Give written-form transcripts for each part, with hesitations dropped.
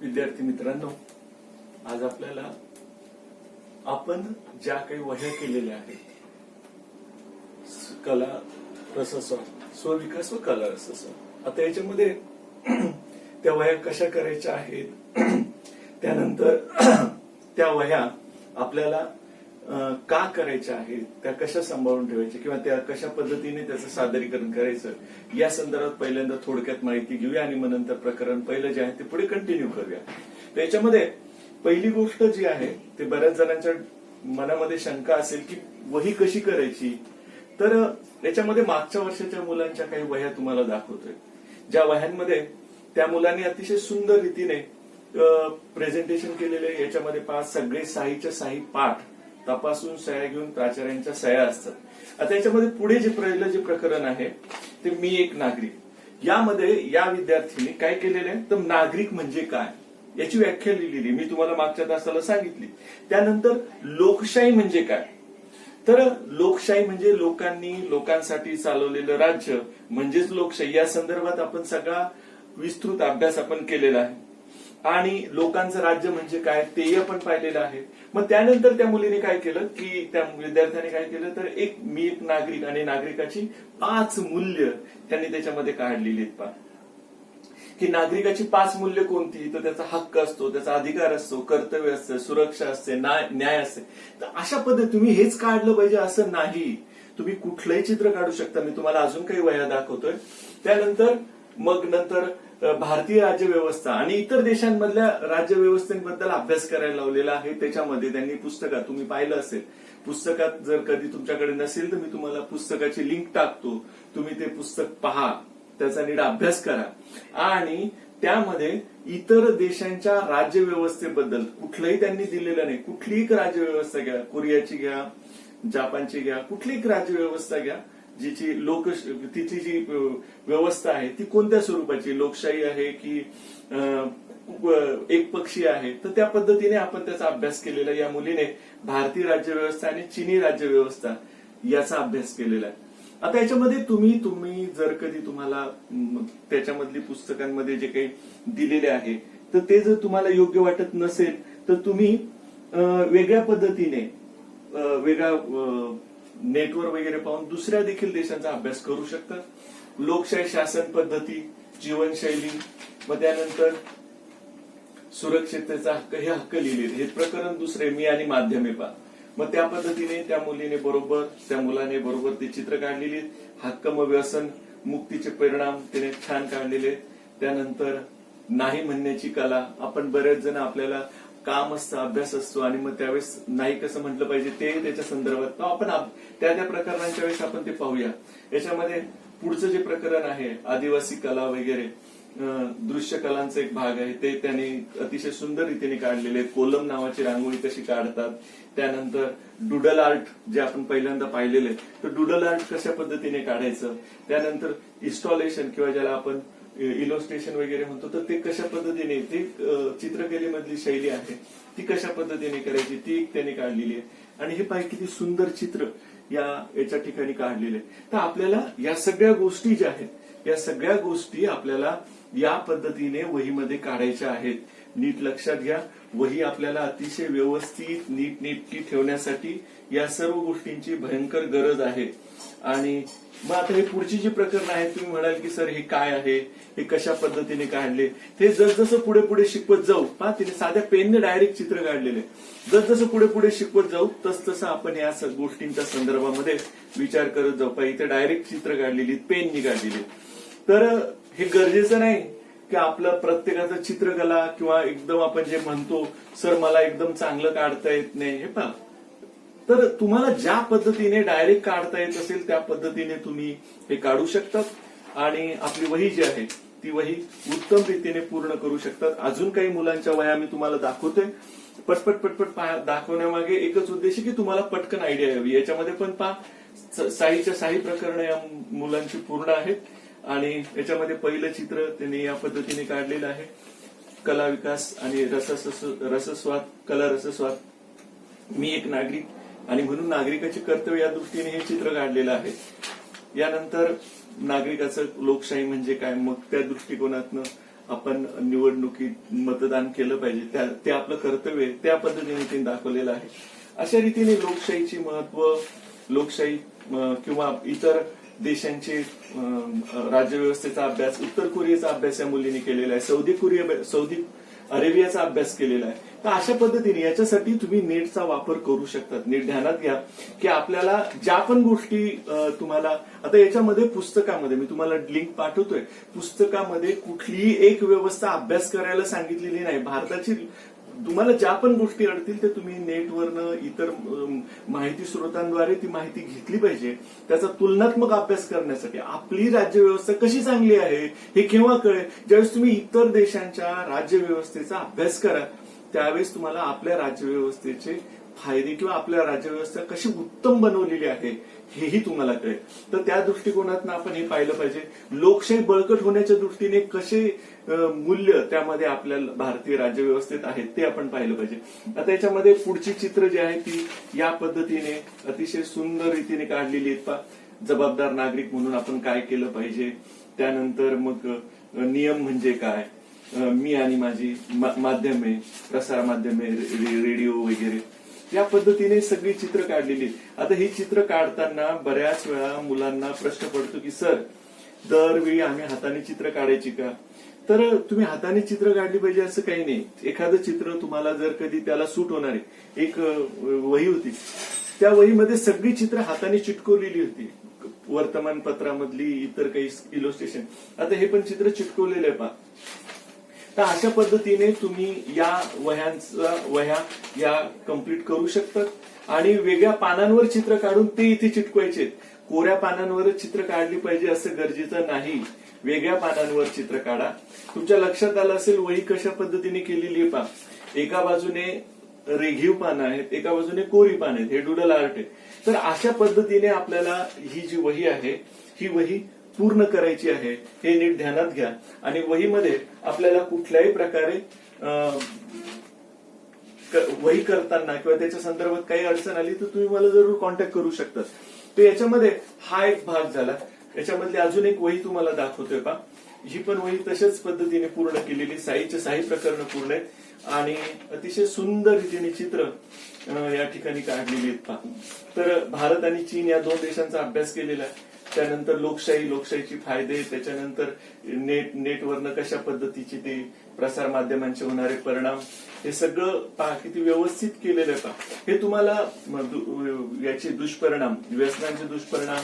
विद्यार्थी मित्रांनो, आज आपल्याला आपण ज्या काही वह्या केलेल्या आहेत, कला रसस्वाद, स्वविकास व कला रसस्वाद, आता याच्यामध्ये त्या वह्या कशा करायच्या आहेत, त्यानंतर त्या वह्या आपल्याला का करायच्या आहेत, त्या कशा सांभाळून ठेवायच्या किंवा त्या कशा पद्धतीने त्याचं सादरीकरण करायचं, या संदर्भात पहिल्यांदा थोडक्यात माहिती घेऊया आणि मग नंतर प्रकरण पहिलं जे आहे ते पुढे कंटिन्यू करूया. त्याच्यामध्ये पहिली गोष्ट जी आहे ते बऱ्याच जणांच्या मनामध्ये शंका असेल की वही कशी करायची. तर याच्यामध्ये मागच्या वर्षाच्या मुलांच्या काही वह्या तुम्हाला दाखवतोय, ज्या वह्यांमध्ये त्या मुलांनी अतिशय सुंदर रीतीने प्रेझेंटेशन केलेले. याच्यामध्ये सगळे साहीच्या साही पाठ तपासून सह्या घेऊन प्राचार्यांच्या सह्या असतात. आता याच्यामध्ये पुढे जे पहिलं जे प्रकरण आहे ते मी एक नागरिक, यामध्ये या विद्यार्थ्यांनी काय केलेलं आहे तर नागरिक म्हणजे काय याची व्याख्या लिहिलेली मी तुम्हाला मागच्या तासाला सांगितली. त्यानंतर लोकशाही म्हणजे काय, तर लोकशाही म्हणजे लोकांसाठी चालवलेलं राज्य म्हणजेच लोकशाही. या संदर्भात आपण सगळा विस्तृत अभ्यास आपण केलेला आहे आणि लोकांचं राज्य म्हणजे काय तेही आपण पाहिलेलं आहे. मग त्यानंतर त्या मुलीने काय केलं की त्या विद्यार्थ्याने काय केलं तर मी एक नागरिक आणि नागरिकाची 5 मूल्य त्यांनी त्याच्यामध्ये काढलेली आहेत. पहा की नागरिकाची 5 मूल्य कोणती, तर त्याचा हक्क असतो, त्याचा अधिकार असतो, कर्तव्य असतं, सुरक्षा असते, न्याय असते. तर अशा पद्धती तुम्ही हेच काढलं पाहिजे असं नाही, तुम्ही कुठलंही चित्र काढू शकता. मी तुम्हाला अजून काही वह्या दाखवतोय. त्यानंतर नंतर भारतीय राज्यव्यवस्था आणि इतर देशांमधल्या राज्यव्यवस्थेबद्दल अभ्यास करायला लावलेला आहे. त्याच्यामध्ये त्यांनी पुस्तकात तुम्ही पाहिलं असेल, पुस्तकात जर कधी तुमच्याकडे नसेल तर मी तुम्हाला पुस्तकाची लिंक टाकतो, तुम्ही ते पुस्तक पहा, त्याचा नीट अभ्यास करा आणि त्यामध्ये इतर देशांच्या राज्यव्यवस्थेबद्दल कुठलंही त्यांनी दिलेलं नाही. कुठलीही एक राज्यव्यवस्था घ्या, कोरियाची घ्या, जपानची घ्या, कुठलीही एक राज्यव्यवस्था घ्या, तिची जी व्यवस्था आहे ती कोणत्या स्वरूपाची, लोकशाही आहे की एकपक्षीय आहे, तर त्या पद्धतीने आपण त्याचा अभ्यास केलेला. या मुलीने भारतीय राज्यव्यवस्था आणि चीनी राज्यव्यवस्था याचा अभ्यास केलेला आहे. आता याच्यामध्ये तुम्ही जर कधी तुम्हाला त्याच्यामधली पुस्तकांमध्ये जे काही दिलेले आहे तर ते जर तुम्हाला योग्य वाटत नसेल तर तुम्ही वेगळ्या पद्धतीने वेगळ्या नेटवर वगैरे पाहून दुसऱ्या देखील देशांचा अभ्यास करू शकता. लोकशाही शासन पद्धती, जीवनशैली, मग त्यानंतर सुरक्षिततेचा हक्क, हे हक्क लिहिलेले. हे प्रकरण दुसरे मी आणि माध्यमे पहा. मग त्या पद्धतीने त्या मुलाने बरोबर ते चित्र काढलेली. हक्क व व्यसन मुक्तीचे परिणाम त्याने छान काढलेले. त्यानंतर नाही म्हणण्याची कला, आपण बरेच जण आपल्याला काम असतं, अभ्यास असतो आणि मग त्यावेळेस नाही कसं म्हटलं पाहिजे ते त्याच्या संदर्भात आपण त्या प्रकरणांच्या वेळेस आपण ते पाहूया. याच्यामध्ये पुढचं जे प्रकरण आहे आदिवासी कला वगैरे, दृश्य कलांचा एक भाग आहे, ते त्यांनी अतिशय सुंदर रीतीने काढलेले. कोलम नावाची रांगोळी कशी काढतात, त्यानंतर डुडल आर्ट जे आपण पहिल्यांदा पाहिलेले, तर डुडल आर्ट कशा पद्धतीने काढायचं, त्यानंतर इन्स्टॉलेशन किंवा ज्याला आपण इलोस्ट्रेशन वगैरे म्हणतो, तर ते कशा पद्धतीने, ती चित्रकलेमधली शैली आहे ती कशा पद्धतीने करायची ती त्यांनी काढलेली आहे. आणि हे पाहिजे किती सुंदर चित्र याच्या ठिकाणी काढलेले. तर आपल्याला या सगळ्या गोष्टी ज्या आहेत, या सगळ्या गोष्टी आपल्याला या पद्धतीने वहीमध्ये काढायच्या आहेत. नीट लक्षात घ्या, वही आपल्याला अतिशय व्यवस्थित नीटनेटकी ठेवण्यासाठी या सर्व गोष्टींची भयंकर गरज आहे. आणि मग आता हे पुढची जी प्रकरण आहे, तुम्ही म्हणाल की सर हे काय आहे, हे कशा पद्धतीने काढले, ते जसजसं पुढे पुढे शिकवत जाऊ, पहा तिने साध्या पेनने डायरेक्ट चित्र काढलेले, जसजसं पुढे पुढे शिकवत जाऊ तसतसं आपण या गोष्टींच्या संदर्भामध्ये विचार करत जाऊ. पहा इथे डायरेक्ट चित्र काढलेली, पेननी काढलेली. तर हे गरजेचं नाही की आपलं प्रत्येकाचं चित्रकला किंवा एकदम आपण जे म्हणतो सर मला एकदम चांगलं काढता येत नाही, हे पहा. तर तुम्हाला ज्या पद्धतीने डायरेक्ट काढता येत असेल त्या पद्धतीने तुम्ही हे काढू शकतात आणि आपली वही जी आहे ती वही उत्तम रीतीने पूर्ण करू शकतात. अजून काही मुलांच्या वह्या मी तुम्हाला दाखवतोय. पटपट दाखवण्यामागे एकच उद्देश की तुम्हाला पटकन आयडिया यावी. याच्यामध्ये पण पहा साहीच्या साही प्रकरण या मुलांची पूर्ण आहेत आणि याच्यामध्ये पहिलं चित्र त्यांनी या पद्धतीने काढलेलं आहे. कला विकास आणि रसस्वाद, कला रसस्वाद, मी एक नागरिक आणि म्हणून नागरिकाचे कर्तव्य या दृष्टीने हे चित्र काढलेलं आहे. यानंतर नागरिकाचं लोकशाही म्हणजे काय, मग त्या दृष्टिकोनातनं आपण निवडणुकीत मतदान केलं पाहिजे, ते आपलं कर्तव्य आहे, त्या पद्धतीने त्यांनी दाखवलेलं आहे. अशा रीतीने लोकशाहीची महत्व, लोकशाही किंवा इतर देशांचे राज्यव्यवस्थेचा अभ्यास, उत्तर कोरियाचा अभ्यास या मुलीने केलेला आहे, सौदी अरेबियाचा अभ्यास केलेला आहे. तर अशा पद्धतीने याच्यासाठी तुम्ही नेटचा वापर करू शकतात. नीट ध्यानात घ्या की आपल्याला ज्या पण गोष्टी तुम्हाला आता याच्यामध्ये पुस्तकामध्ये मी तुम्हाला लिंक पाठवतोय, पुस्तकामध्ये कुठलीही एक व्यवस्था अभ्यास करायला सांगितलेली नाही. भारताची तुम्हाला ज्या पण गोष्टी अडतील ते तुम्ही नेटवरनं इतर माहिती स्रोतांद्वारे ती माहिती घेतली पाहिजे. त्याचा तुलनात्मक अभ्यास करण्यासाठी आपली राज्यव्यवस्था कशी चांगली आहे हे केव्हा कळेल, ज्यावेळेस तुम्ही इतर देशांच्या राज्यव्यवस्थेचा अभ्यास करा, त्यावेळेस तुम्हाला आपल्या राज्यव्यवस्थेचे फायदे किंवा आपल्या राज्यव्यवस्था कशी उत्तम बनवलेली आहे हेही तुम्हाला कळेल. तर त्या दृष्टिकोनातून आपण हे पाहिलं पाहिजे. लोकशाही बळकट होण्याच्या दृष्टीने कसे मूल्य त्यामध्ये आपल्या भारतीय राज्यव्यवस्थेत आहेत ते आपण पाहिलं पाहिजे. आता याच्यामध्ये पुढची चित्र जी आहे ती या पद्धतीने अतिशय सुंदर रीतीने काढलेली आहेत. जबाबदार नागरिक म्हणून आपण काय केलं पाहिजे, त्यानंतर मग नियम म्हणजे काय, मी आणि माझी माध्यमे, प्रसार माध्यमे, रेडिओ वगैरे, या पद्धतीने सगळी चित्र काढलेली. आता ही चित्र काढताना बऱ्याच वेळा मुलांना प्रश्न पडतो की सर, दरवेळी आम्ही हाताने चित्र काढायची का? तर तुम्ही हाताने चित्र काढली पाहिजे असं काही नाही. एखादं चित्र तुम्हाला जर कधी त्याला सूट होणारे, एक वही होती, त्या वहीमध्ये सगळी चित्र हाताने चिटकवलेली होती, वर्तमानपत्रामधली इतर काही इलोस्ट्रेशन. आता हे पण चित्र चिटकवलेलं आहे पहा. तर अशा पद्धतीने तुम्ही या वह्या या कम्प्लीट करू शकतात. आणि वेगळ्या पानांवर चित्र काढून ते इथे चिटकवायचे. कोऱ्या पानांवरच चित्र काढली पाहिजे असं गरजेचं नाही. वेगळ्या पानांवर चित्र काढा. तुमच्या लक्षात आलं असेल वही कशा पद्धतीने केलेली आहे पहा. एका बाजूने रेघीव पानं आहेत, एका बाजूने कोरी पानं आहेत, हे डुडल आर्ट आहे. तर अशा पद्धतीने आपल्याला ही जी वही आहे ही वही पूर्ण करायची आहे, हे नीट ध्यानात घ्या. आणि वहीमध्ये आपल्याला कुठल्याही प्रकारे वही करताना किंवा त्याच्या संदर्भात काही अडचण आली तर तुम्ही मला जरूर कॉन्टॅक्ट करू शकता. तर याच्यामध्ये हा एक भाग झाला. याच्यामधली अजून एक वही तुम्हाला दाखवतोय पहा. ही पण वही तशाच पद्धतीने पूर्ण केलेली, साईचे साई प्रकरण पूर्ण आहेत आणि अतिशय सुंदर रीतीने चित्र या ठिकाणी काढलेली आहेत पहा. तर भारत आणि चीन या दोन देशांचा अभ्यास केलेला आहे. त्यानंतर लोकशाहीचे फायदे, त्याच्यानंतर नेटवरनं कशा पद्धतीचे ते प्रसार माध्यमांचे होणारे परिणाम, हे सगळं पहा किती व्यवस्थित केलेलं आहे पहा. हे तुम्हाला याचे दुष्परिणाम, व्यसनांचे दुष्परिणाम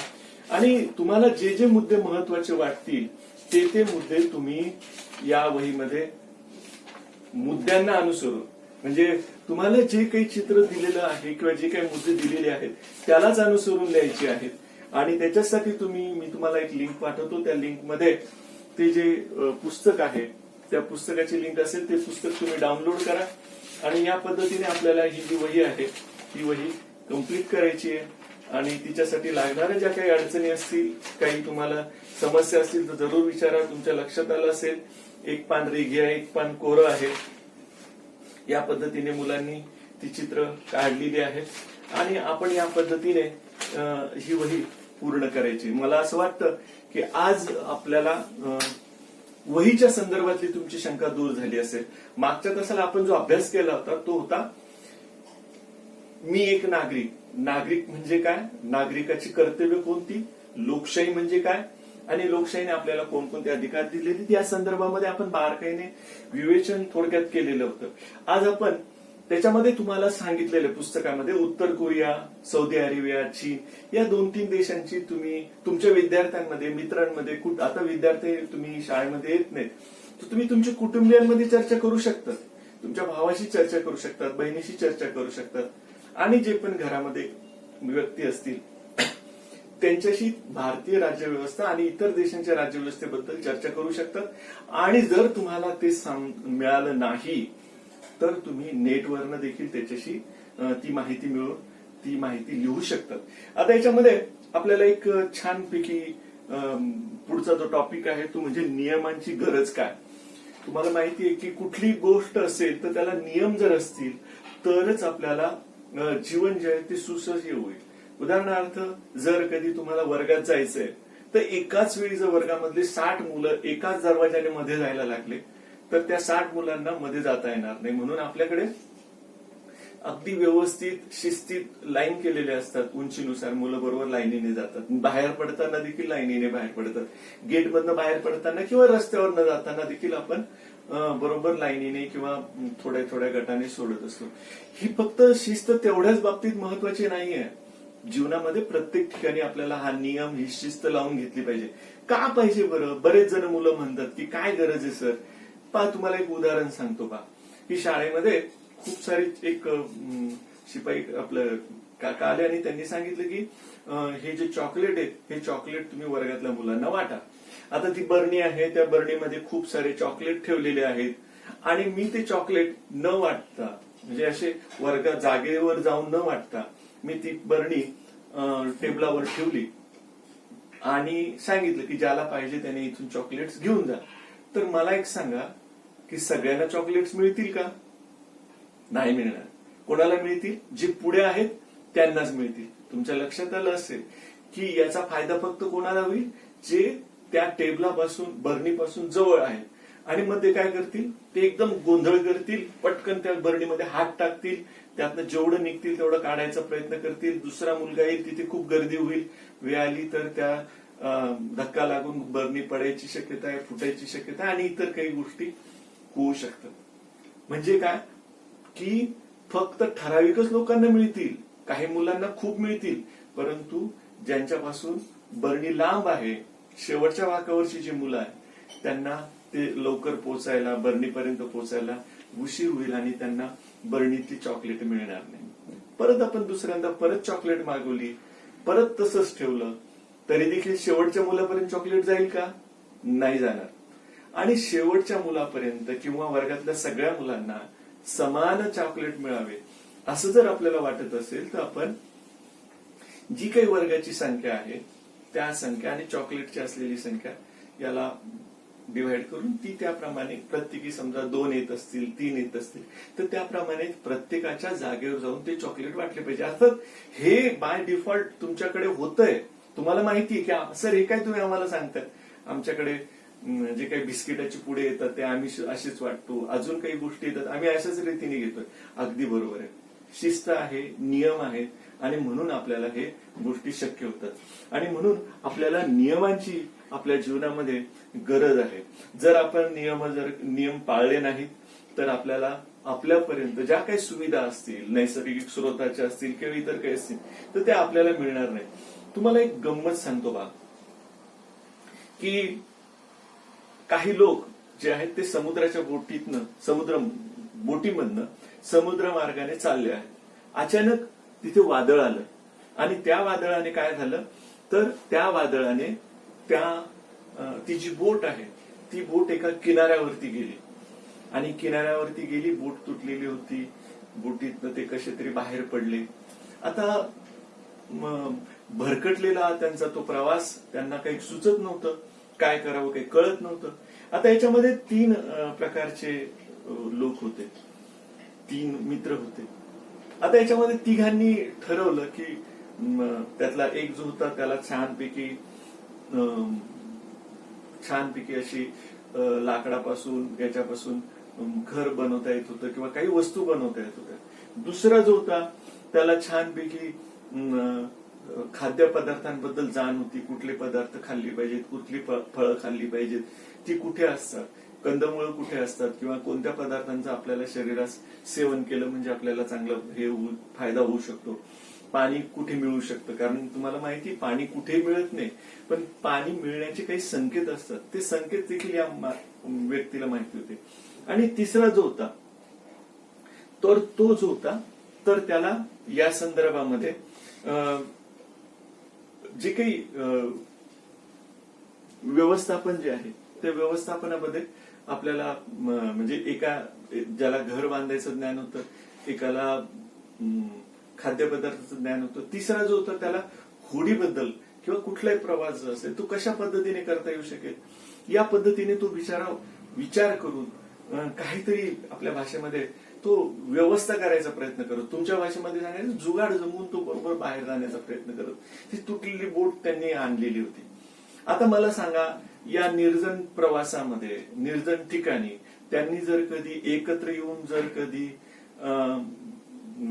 आणि तुम्हाला जे जे मुद्दे महत्वाचे वाटतील ते मुद्दे तुम्ही या वहीमध्ये मुद्द्यांना अनुसरून, म्हणजे तुम्हाला जे काही चित्र दिलेलं आहे किंवा जे काही मुद्दे दिलेले आहेत त्यालाच अनुसरून लिहायचे आहेत. आणि त्याच्यासाठी मी तुम्हाला एक लिंक पाठवतो. त्या लिंक मध्ये ते जे पुस्तक आहे त्या पुस्तकाची लिंक असेल, ते पुस्तक तुम्ही डाउनलोड करा आणि या पद्धतीने आपल्याला ही जी वही आहे ही वही कम्प्लीट करायची आहे. आणि तिच्यासाठी लागणाऱ्या ज्या काही अडचणी असतील, काही तुम्हाला समस्या असतील तर जरूर विचारा. तुमच्या लक्षात आलं असेल एक पान रेघी आहे, एक पान कोरं आहे. या पद्धतीने मुलांनी ती चित्र काढलेली आहेत आणि आपण या पद्धतीने ही वही पूर्ण करायची. मला असं वाटतं की आज आपल्याला वहीच्या संदर्भातली तुमची शंका दूर झाली असेल. मागच्या तासाला आपण जो अभ्यास केला होता तो होता मी एक नागरिक म्हणजे काय, नागरिकाची कर्तव्य कोणती, लोकशाही म्हणजे काय आणि लोकशाहीने आपल्याला कोणकोणते अधिकार दिलेले, या संदर्भामध्ये आपण बारकाईने विवेचन थोडक्यात केलेलं होतं. आज आपण त्याच्यामध्ये तुम्हाला सांगितलेलं पुस्तकामध्ये उत्तर कोरिया, सौदी अरेबिया, चीन या 2-3 देशांची तुम्ही तुमच्या विद्यार्थ्यांमध्ये, मित्रांमध्ये, आता विद्यार्थी तुम्ही शाळेमध्ये येत नाहीत तर तुम्ही तुमच्या कुटुंबियांमध्ये चर्चा करू शकतात, तुमच्या भावाशी चर्चा करू शकतात, बहिणीशी चर्चा करू शकतात आणि जे पण घरामध्ये व्यक्ती असतील त्यांच्याशी भारतीय राज्यव्यवस्था आणि इतर देशांच्या राज्यव्यवस्थेबद्दल चर्चा करू शकतात. आणि जर तुम्हाला ते मिळालं नाही तर तुम्ही नेटवरनं देखील त्याच्याशी ती माहिती मिळवून ती माहिती लिहू शकतात. आता याच्यामध्ये आपल्याला एक छानपैकी पुढचा जो टॉपिक आहे तो म्हणजे नियमांची गरज काय. तुम्हाला माहिती आहे की कुठली गोष्ट असेल तर त्याला नियम जर असतील तरच आपल्याला जीवन जे आहे ते सुसह्य होईल. उदाहरणार्थ जर कधी तुम्हाला वर्गात जायचंय तर एकाच वेळी जर वर्गामधले 60 मुलं एकाच दरवाजाने मध्ये जायला लागले तर त्या 60 मुलांना मध्ये जाता येणार नाही. म्हणून आपल्याकडे अगदी व्यवस्थित शिस्तीत लाईन केलेले असतात. उंचीनुसार मुलं बरोबर लाईनीने जातात. बाहेर पडताना देखील लाईनीने बाहेर पडतात. गेटमधनं बाहेर पडताना किंवा रस्त्यावर जाताना देखील आपण बरोबर लाईनीने किंवा थोड्या थोड्या गटाने सोडत असतो. ही फक्त शिस्त तेवढ्याच बाबतीत महत्वाची नाहीये. जीवनामध्ये प्रत्येक ठिकाणी आपल्याला हा नियम, ही शिस्त लावून घेतली पाहिजे. का पाहिजे बरं? बरेच जण मुलं म्हणतात की काय गरज आहे सर. तुम्हाला एक उदाहरण सांगतो की शाळेमध्ये खूप सारी एक शिपाई आपलं काका आले आणि त्यांनी सांगितलं की हे जे चॉकलेट आहे हे चॉकलेट तुम्ही वर्गातल्या मुलांना वाटा. आता ती बरणी आहे, त्या बरणीमध्ये खूप सारे चॉकलेट ठेवलेले आहेत आणि मी ते चॉकलेट न वाटता, म्हणजे असे वर्गात जागेवर जाऊन न वाटता मी ती बरणी टेबलावर ठेवली आणि सांगितलं की ज्याला पाहिजे त्याने इथून चॉकलेट्स घेऊन जा. तर मला एक सांगा की सगळ्यांना चॉकलेट्स मिळतील का? नाही मिळणार. कोणाला मिळतील? जे पुढे आहेत त्यांनाच मिळतील. तुमच्या लक्षात आलं असेल की याचा फायदा फक्त कोणाला होईल? जे त्या टेबलापासून, बरणीपासून जवळ आहेत. आणि मग ते काय करतील? ते एकदम गोंधळ करतील, पटकन त्या बरणीमध्ये हात टाकतील, त्यातनं जेवढं निघतील तेवढं काढायचा प्रयत्न करतील. दुसरा मुलगा येईल, तिथे खूप गर्दी होईल, वेळ आली तर त्या धक्का लागून बरणी पडायची शक्यता आहे, फुटायची शक्यता आहे आणि इतर काही गोष्टी होऊ शकतात. म्हणजे काय की फक्त ठराविकच लोकांना मिळतील, काही मुलांना खूप मिळतील, परंतु ज्यांच्यापासून बरणी लांब आहे, शेवटच्या वाकावरची जी मुलं आहेत त्यांना ते लवकर पोचायला, बरणीपर्यंत पोचायला उशीर होईल आणि त्यांना बरणीतली चॉकलेट मिळणार नाही. परत आपण दुसऱ्यांदा परत चॉकलेट मागवली, परत तसंच ठेवलं तरी देखील शेवटच्या मुलापर्यंत चॉकलेट जाईल का? नाही जाणार. आणि शेवटच्या मुलापर्यंत किंवा वर्गातल्या सगळ्या मुलांना समान चॉकलेट मिळावे असं जर आपल्याला वाटत असेल तर आपण जी काही वर्गाची संख्या आहे त्या संख्या आणि चॉकलेटची असलेली संख्या याला डिव्हाइड करून ती त्याप्रमाणे प्रत्येकी समजा 2 येत असतील, 3 येत असतील तर त्याप्रमाणे प्रत्येकाच्या जागेवर जाऊन ते चॉकलेट वाटले पाहिजे. अर्थात हे बाय डिफॉल्ट तुमच्याकडे होतंय. तुम्हाला माहिती आहे की सर हे काय तुम्ही आम्हाला सांगताय, आमच्याकडे जे काही बिस्किटाची पुढे येतात ते आम्ही असेच वाटतो, अजून काही गोष्टी येतात आम्ही अशाच रीतीने घेतोय. अगदी बरोबर आहे. शिस्त आहे, नियम आहे आणि म्हणून आपल्याला हे गोष्टी शक्य होतात आणि म्हणून आपल्याला नियमांची आपल्या जीवनामध्ये गरज आहे. जर आपण नियम पाळले नाहीत तर आपल्याला आपल्यापर्यंत ज्या काही सुविधा असतील, नैसर्गिक स्रोताच्या असतील किंवा इतर काही असतील तर त्या आपल्याला मिळणार नाही. तुम्हाला एक गंमत सांगतो बा की काही लोक जे आहेत ते समुद्राच्या बोटीमधनं समुद्र मार्गाने चालले आहेत. अचानक तिथे वादळ आलं आणि त्या वादळाने काय झालं तर त्या वादळाने ती जी बोट आहे ती बोट एका किनाऱ्यावरती गेली आणि किनाऱ्यावरती गेली, बोट तुटलेली होती, बोटीतनं ते कसे तरी बाहेर पडले. आता भरकटलेला त्यांचा तो प्रवास, त्यांना काही सुचत नव्हतं, काय करावं काही कळत नव्हतं. आता याच्यामध्ये 3 प्रकारचे लोक होते, 3 मित्र होते. आता याच्यामध्ये तिघांनी ठरवलं की त्यातला एक जो होता त्याला छानपैकी अशी लाकडापासून याच्यापासून घर बनवता येत होतं किंवा काही वस्तू बनवता येत होत्या. दुसरा जो होता त्याला छानपैकी खाद्यपदार्थांबद्दल जाण होती, कुठले पदार्थ खाल्ली पाहिजेत, कुठली फळं खाल्ली पाहिजेत, ती कुठे असतात, कंदमुळं कुठे असतात किंवा कोणत्या पदार्थांचं आपल्याला शरीरास सेवन केलं म्हणजे आपल्याला चांगला फायदा होऊ शकतो, पाणी कुठे मिळू शकतं. कारण तुम्हाला माहिती पाणी कुठे मिळत नाही, पण पाणी मिळण्याचे काही संकेत असतात, ते संकेत देखील या व्यक्तीला माहिती होते. आणि तिसरा जो होता तो जो होता तर त्याला या संदर्भामध्ये जे काही व्यवस्थापन जे आहे त्या व्यवस्थापनामध्ये आपल्याला म्हणजे एका ज्याला घर बांधायचं ज्ञान होतं, एकाला खाद्यपदार्थाचं ज्ञान होतं, तिसरा जो होता त्याला होडीबद्दल किंवा कुठलाही प्रवास जो असेल तो कशा पद्धतीने करता येऊ शकेल या पद्धतीने तो विचार करून काहीतरी आपल्या भाषेमध्ये तो व्यवस्था करायचा प्रयत्न करत, तुमच्या भाषेमध्ये सांगायचं जुगाड जमवून तो बरोबर बाहेर जाण्याचा प्रयत्न करत ती तुटलेली बोट त्यांनी आणलेली होती. आता मला सांगा, या निर्जन प्रवासामध्ये, निर्जन ठिकाणी त्यांनी जर कधी एकत्र येऊन जर कधी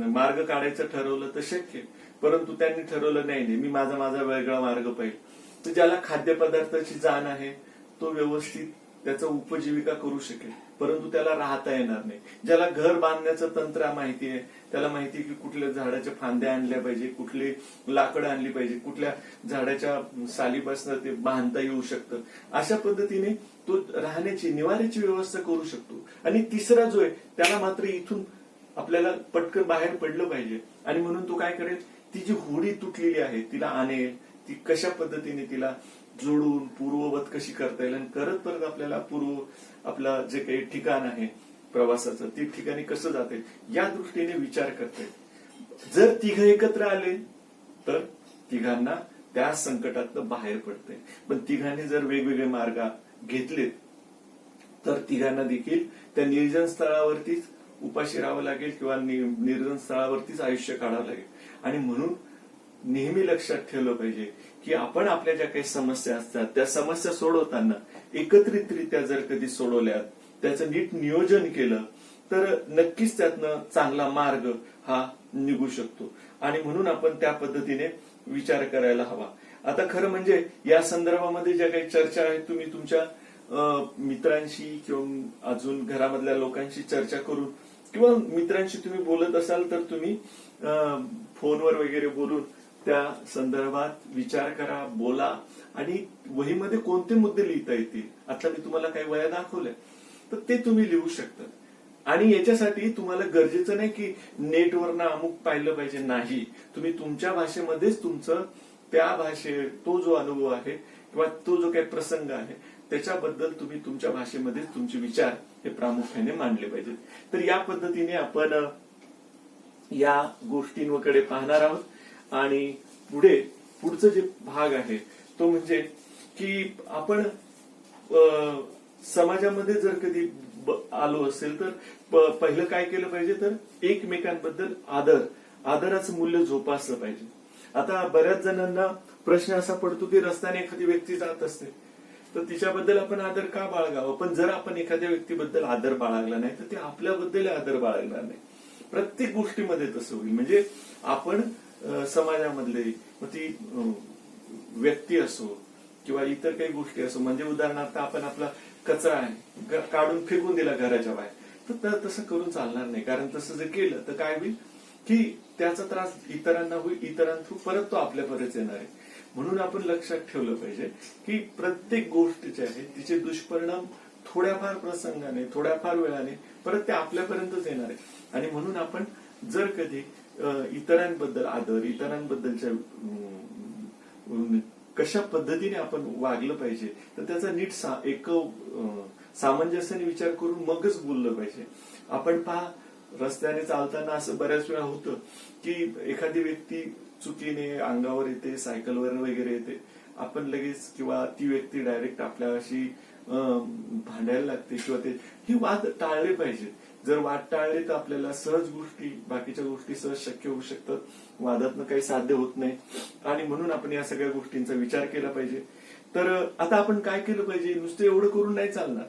मार्ग काढायचं ठरवलं तर शक्य, परंतु त्यांनी ठरवलं नाही, मी माझा माझा वेगळा मार्ग पाहिजे. तर ज्याला खाद्यपदार्थाची जाण आहे तो व्यवस्थित त्याचा उपजीविका करू शकेल, परंतु त्याला राहता येणार नाही. ज्याला घर बांधण्याचं तंत्र माहिती आहे, त्याला माहिती आहे की कुठल्या झाडाच्या फांद्या आणल्या पाहिजे, कुठली लाकडं आणली पाहिजे, कुठल्या झाडाच्या सालीपासून ते बांधता येऊ शकतं, अशा पद्धतीने तो राहण्याची, निवाऱ्याची व्यवस्था करू शकतो. आणि तिसरा जो आहे त्याला मात्र इथून आपल्याला पटकन बाहेर पडलं पाहिजे, आणि म्हणून तो काय करेल, ती जी होडी तुटलेली आहे तिला आणेल, ती कशा पद्धतीने तिला जोडून पूर्ववत कशी करता येईल, आणि परत आपल्याला आपलं जे काही ठिकाण आहे प्रवासाचं, ती ठिकाणी कसं जाते या दृष्टीने विचार करता येईल. जर तिघं एकत्र आले तर तिघांना त्या संकटातनं बाहेर पडते, पण तिघांनी जर वेगवेगळे मार्ग घेतलेत तर तिघांना देखील त्या निर्जन स्थळावरतीच उपाशी राहावं लागेल किंवा निर्जन स्थळावरतीच आयुष्य काढावं लागेल. आणि म्हणून नेहमी लक्षात ठेवलं पाहिजे की आपण आपल्या ज्या काही समस्या असतात त्या समस्या सोडवताना एकत्रितरित्या जर कधी सोडवल्या, त्याचं नीट नियोजन केलं तर नक्कीच त्यातनं चांगला मार्ग हा निघू शकतो. आणि म्हणून आपण त्या पद्धतीने विचार करायला हवा. आता खरं म्हणजे या संदर्भामध्ये ज्या काही चर्चा आहेत, तुम्ही तुमच्या मित्रांशी किंवा अजून घरामधल्या लोकांशी चर्चा करून किंवा मित्रांशी तुम्ही बोलत असाल तर तुम्ही फोनवर वगैरे बोलून त्या संदर्भात विचार करा, बोला. आणि वहीमध्ये कोणते मुद्दे लिहिता येतील, आता मी तुम्हाला काही वह्या दाखवल्या तर ते तुम्ही लिहू शकता. आणि याच्यासाठी तुम्हाला गरजेचं नाही की नेटवरनं अमुक पाहिलं पाहिजे, नाही, तुम्ही तुमच्या भाषेमध्येच तुमचं त्या तो जो अनुभव आहे किंवा तो जो काही प्रसंग आहे त्याच्याबद्दल तुम्ही तुमच्या भाषेमध्येच तुमचे विचार हे प्रामुख्याने मांडले पाहिजेत. तर या पद्धतीने आपण या गोष्टींकडे पाहणार आहोत. आणि पुढचं जे भाग आहे तो म्हणजे की आपण समाजामध्ये जर कधी आलो असेल तर पहिलं काय केलं पाहिजे, तर एकमेकांबद्दल आदराचं मूल्य जोपासलं पाहिजे. आता बऱ्याच जणांना प्रश्न असा पडतो की रस्त्याने एखादी व्यक्ती जात असते तर तिच्याबद्दल आपण आदर का बाळगावं, पण जर आपण एखाद्या व्यक्तीबद्दल आदर बाळगला नाही तर ते आपल्याबद्दल आदर बाळगणार नाही. प्रत्येक गोष्टीमध्ये तसं होईल. म्हणजे आपण समाजामधले ती व्यक्ती असो किंवा इतर काही गोष्टी असो, म्हणजे उदाहरणार्थ आपण आपला कचरा आहे काढून फेकून दिला घराच्या बाहेर, तर तसं करून चालणार नाही. कारण तसं जर केलं तर काय होईल की त्याचा त्रास इतरांना होईल, इतरांथ्रू परत तो आपल्यापर्यंत येणार आहे. म्हणून आपण लक्षात ठेवलं पाहिजे की प्रत्येक गोष्ट जी आहे तिचे दुष्परिणाम थोड्याफार प्रसंगाने, थोड्याफार वेळाने परत ते आपल्यापर्यंतच येणार आहे. आणि म्हणून आपण जर कधी इतरांबद्दल आदर, इतरांबद्दलच्या कशा पद्धतीने आपण वागलं पाहिजे तर त्याचा नीट सामंजस्याने विचार करून मगच बोललं पाहिजे. आपण पहा, रस्त्याने चालताना असं बऱ्याच वेळा होतं की एखादी व्यक्ती चुकीने अंगावर येते, सायकलवर वगैरे येते, आपण लगेच किंवा ती व्यक्ती डायरेक्ट आपल्याशी भांडायला लागते किंवा हे वाद टाळले पाहिजे. जर वाद टाळले तर आपल्याला सहज बाकीच्या गोष्टी सहज शक्य होऊ शकतात, वादातनं काही साध्य होत नाही. आणि म्हणून आपण या सगळ्या गोष्टींचा विचार केला पाहिजे. तर आता आपण काय केलं पाहिजे, नुसतं एवढं करून नाही चालणार,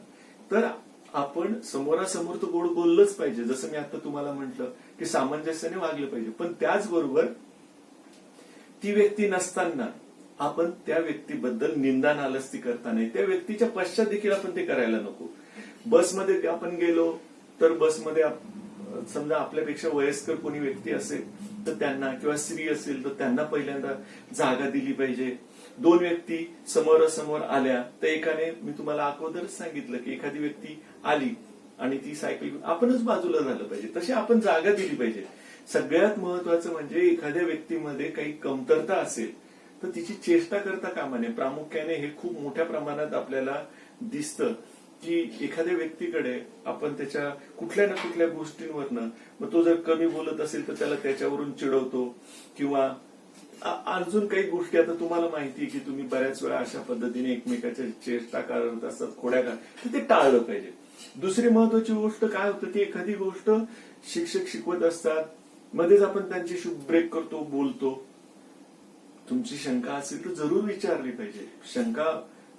तर आपण समोरासमोर तर गोड बोललंच पाहिजे. जसं मी आता तुम्हाला म्हटलं की सामंजस्याने वागलं पाहिजे, पण त्याचबरोबर ती व्यक्ती नसताना आपण त्या व्यक्तीबद्दल निंदा नालस्ती करता नाही, त्या व्यक्तीच्या पश्चात देखील आपण ते करायला नको. बसमध्ये आपण गेलो तर बसमध्ये समजा आपल्यापेक्षा वयस्कर कोणी व्यक्ती असेल तर त्यांना, किंवा स्त्री असेल तर त्यांना पहिल्यांदा जागा दिली पाहिजे. दोन व्यक्ती समोरासमोर आल्या तर एकाने, मी तुम्हाला अगोदरच सांगितलं की एखादी व्यक्ती आली आणि ती सायकल आपणच बाजूला झालं पाहिजे, तशी आपण जागा दिली पाहिजे. सगळ्यात महत्वाचं म्हणजे एखाद्या व्यक्तीमध्ये काही कमतरता असेल तर तिची चेष्टा करता कामा नये. प्रामुख्याने हे खूप मोठ्या प्रमाणात आपल्याला दिसतं की एखाद्या व्यक्तीकडे आपण त्याच्या कुठल्या ना कुठल्या गोष्टींवरनं, मग तो जर कमी बोलत असेल तर त्याला त्याच्यावरून चिडवतो किंवा अजून काही गोष्टी. आता तुम्हाला माहिती की तुम्ही बऱ्याच वेळा अशा पद्धतीने एकमेकाच्या चेष्टा करत असतात, खोड्या तर ते टाळलं पाहिजे. दुसरी महत्वाची गोष्ट काय होतं की एखादी गोष्ट शिक्षक शिकवत असतात, मध्येच आपण त्यांच्याशी ब्रेक करतो, बोलतो, तुमची शंका असेल तर जरूर विचारली पाहिजे. शंका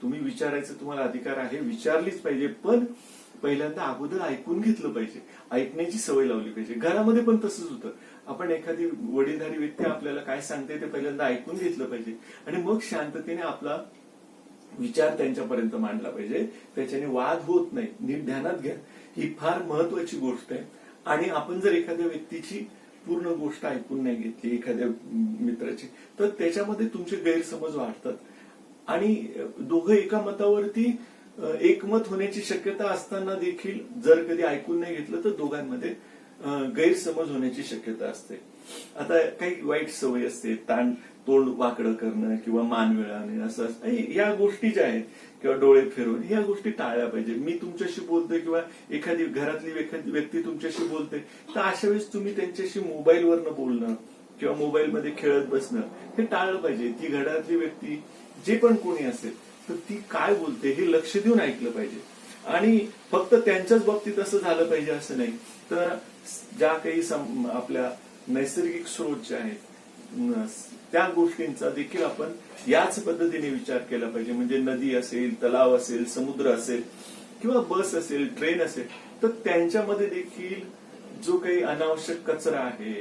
तुम्ही विचारायचा तुम्हाला अधिकार आहे, विचारलीच पाहिजे, पण पहिल्यांदा अगोदर ऐकून घेतलं पाहिजे, ऐकण्याची सवय लावली पाहिजे. घरामध्ये पण तसंच होतं. आपण एखादी वडीलधारी व्यक्ती आपल्याला काय सांगते ते पहिल्यांदा ऐकून घेतलं पाहिजे आणि मग शांततेने आपला विचार त्यांच्यापर्यंत मांडला पाहिजे. त्याच्याने वाद होत नाही. नीट ध्यानात घ्या, ही फार महत्वाची गोष्ट आहे. आणि आपण जर एखाद्या व्यक्तीची पूर्ण गोष्ट ऐकून नाही घेतली, एखाद्या मित्राची, तर त्याच्यामध्ये तुमचे गैरसमज वाढतात आणि दोघं एका मतावरती एकमत होण्याची शक्यता असताना देखील जर कधी ऐकून नाही घेतलं तर दोघांमध्ये गैरसमज होण्याची शक्यता असते. आता काही वाईट सवय असते, तोंड वाकडं करणं किंवा मान वेळाने असं असतं. या गोष्टी ज्या आहेत किंवा डोळे फिरवून, ह्या गोष्टी टाळल्या पाहिजे. मी तुमच्याशी बोलतोय किंवा एखादी घरातली एखादी व्यक्ती तुमच्याशी बोलते, तर अशा वेळेस तुम्ही त्यांच्याशी मोबाईलवरनं बोलणं किंवा मोबाईलमध्ये खेळत बसणं हे टाळलं पाहिजे. ती घरातली व्यक्ती जे पण कोणी असेल तर ती काय बोलते हे लक्ष देऊन ऐकलं पाहिजे. आणि फक्त त्यांच्याच बाबतीत असं झालं पाहिजे असं नाही, तर ज्या काही आपल्या नैसर्गिक स्रोत जे आहेत त्या गोष्टींचा देखील आपण याच पद्धतीने विचार केला पाहिजे. म्हणजे नदी असेल, तलाव असेल, समुद्र असेल किंवा बस असेल, ट्रेन असेल, तर त्यांच्यामध्ये देखील जो काही अनावश्यक कचरा आहे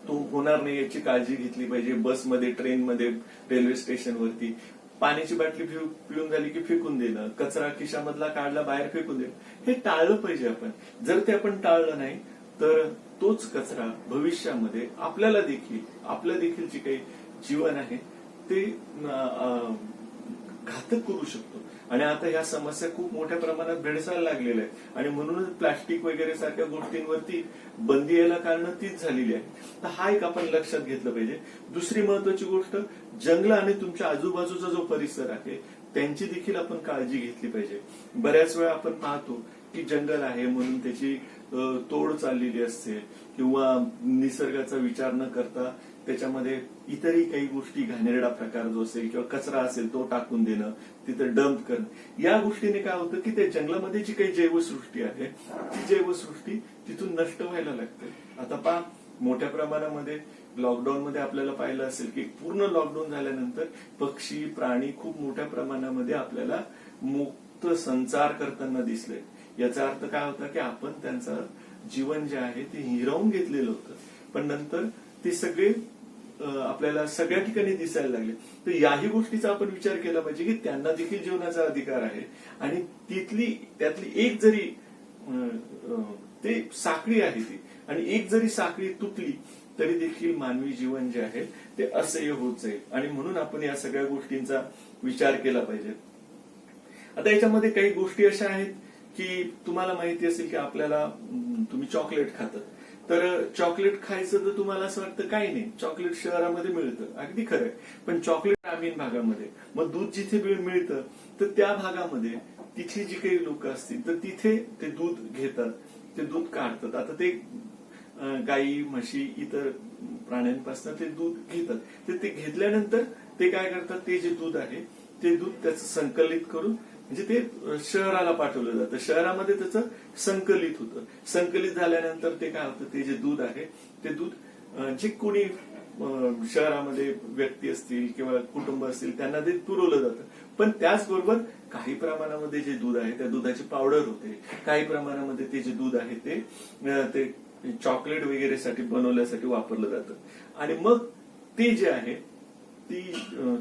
तो होणार नाही याची काळजी घेतली पाहिजे. बसमध्ये, ट्रेनमध्ये, रेल्वे स्टेशनवरती पाण्याची बाटली पिऊन झाली की फेकून देणं, कचरा खिशामधला काढला बाहेर फेकून देणं, हे टाळलं पाहिजे आपण. जर ते आपण टाळलं नाही तर तोच कचरा भविष्यामध्ये आपल्याला देखील, आपलं देखील जे काही जीवन आहे ते घातक करू शकतो. आणि आता ह्या समस्या खूप मोठ्या प्रमाणात भेडसायला लागलेल्या आहेत आणि म्हणूनच प्लास्टिक वगैरे सारख्या गोष्टींवरती बंदी यायला कारण तीच झालेली आहे. तर हा एक आपण लक्षात घेतलं पाहिजे. दुसरी महत्वाची गोष्ट, जंगल आणि तुमच्या आजूबाजूचा जो परिसर आहे त्यांची देखील आपण काळजी घेतली पाहिजे. बऱ्याच वेळा आपण पाहतो की जंगल आहे म्हणून त्याची तोड चाललेली असते किंवा निसर्गाचा विचार न करता त्याच्यामध्ये इतरही काही गोष्टी, घाणेरडा प्रकार जो असेल किंवा कचरा असेल तो टाकून देणं, तिथं डंप करणं, या गोष्टीने काय होतं की त्या जंगलामध्ये जी काही जैवसृष्टी आहे ती जैवसृष्टी तिथून नष्ट व्हायला लागते. आता पहा, मोठ्या प्रमाणामध्ये लॉकडाऊन मध्ये आपल्याला पाहिलं असेल की पूर्ण लॉकडाऊन झाल्यानंतर पक्षी, प्राणी खूप मोठ्या प्रमाणामध्ये आपल्याला मुक्त संचार करताना दिसले. याचा अर्थ काय होता की आपण त्यांचं जीवन जे आहे ते हिरावून घेतलेलं होतं, पण नंतर ते सगळे आपल्याला सगळ्या ठिकाणी दिसायला लागले. तर याही गोष्टीचा आपण विचार केला पाहिजे की त्यांना देखील जीवनाचा अधिकार आहे आणि त्यातली एक जरी ते साखळी आहे ती, आणि एक जरी साखळी तुटली तरी देखील मानवी जीवन जे आहे ते असह्य होत जाईल. आणि म्हणून आपण या सगळ्या गोष्टींचा विचार केला पाहिजे. आता याच्यामध्ये काही गोष्टी अशा आहेत की तुम्हाला माहिती असेल की आपल्याला, तुम्ही चॉकलेट खातात, तर चॉकलेट खायचं तर तुम्हाला असं वाटतं काही नाही, चॉकलेट शहरामध्ये मिळतं, अगदी खरंय, पण चॉकलेट ग्रामीण भागामध्ये, मग दूध जिथे मिळतं तर त्या भागामध्ये तिथे जी काही लोक असतील तर तिथे ते दूध घेतात, ते दूध काढतात. आता ते गाई, म्हशी, इतर प्राण्यांपासून ते दूध घेतात. तर ते घेतल्यानंतर ते काय करतात, ते जे दूध आहे ते दूध त्याचं संकलित करून म्हणजे ते शहराला पाठवलं जातं. शहरामध्ये त्याचं संकलित होतं. संकलित झाल्यानंतर ते काय होतं, ते जे दूध आहे ते दूध जे कोणी शहरामध्ये व्यक्ती असतील किंवा कुटुंब असतील त्यांना ते पुरवलं जातं. पण त्याचबरोबर काही प्रमाणामध्ये जे दूध आहे त्या दुधाची पावडर होते, काही प्रमाणामध्ये ते जे दूध आहे ते चॉकलेट वगैरे साठी बनवण्यासाठी वापरलं जातं. आणि मग ते जे आहे ती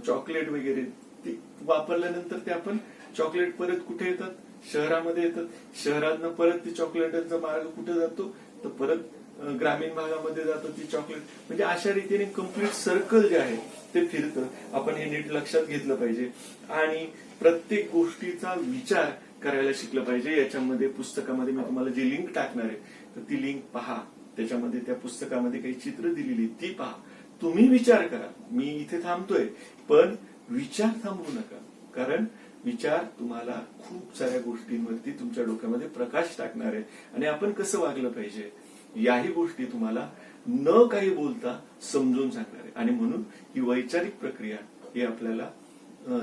चॉकलेट वगैरे ती वापरल्यानंतर ते आपण चॉकलेट परत कुठे येतात, शहरामध्ये येतात. शहरातनं परत ती चॉकलेटचा मार्ग कुठे जातो, तर परत ग्रामीण भागामध्ये जातं ती चॉकलेट. म्हणजे अशा रीतीने कम्प्लीट सर्कल जे आहे ते फिरतं. आपण हे नीट लक्षात घेतलं पाहिजे आणि प्रत्येक गोष्टीचा विचार करायला शिकलं पाहिजे. याच्यामध्ये पुस्तकामध्ये मी तुम्हाला जी लिंक टाकणार आहे तर ती लिंक पहा. त्याच्यामध्ये त्या पुस्तकामध्ये काही चित्र दिलेली ती पहा. तुम्ही विचार करा. मी इथे थांबतोय, पण विचार थांबवू नका, कारण विचार तुम्हाला खूप साऱ्या गोष्टींवरती तुमच्या डोक्यामध्ये प्रकाश टाकणार आहे. आणि आपण कसं वागलं पाहिजे याही गोष्टी तुम्हाला न काही बोलता समजून सांगणार आहे. आणि म्हणून ही वैचारिक प्रक्रिया ही आपल्याला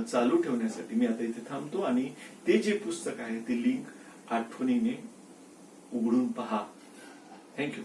चालू ठेवण्यासाठी मी आता इथे थांबतो आणि ते जे पुस्तक आहे ते लिंक आठवणीने उघडून पहा. थँक्यू.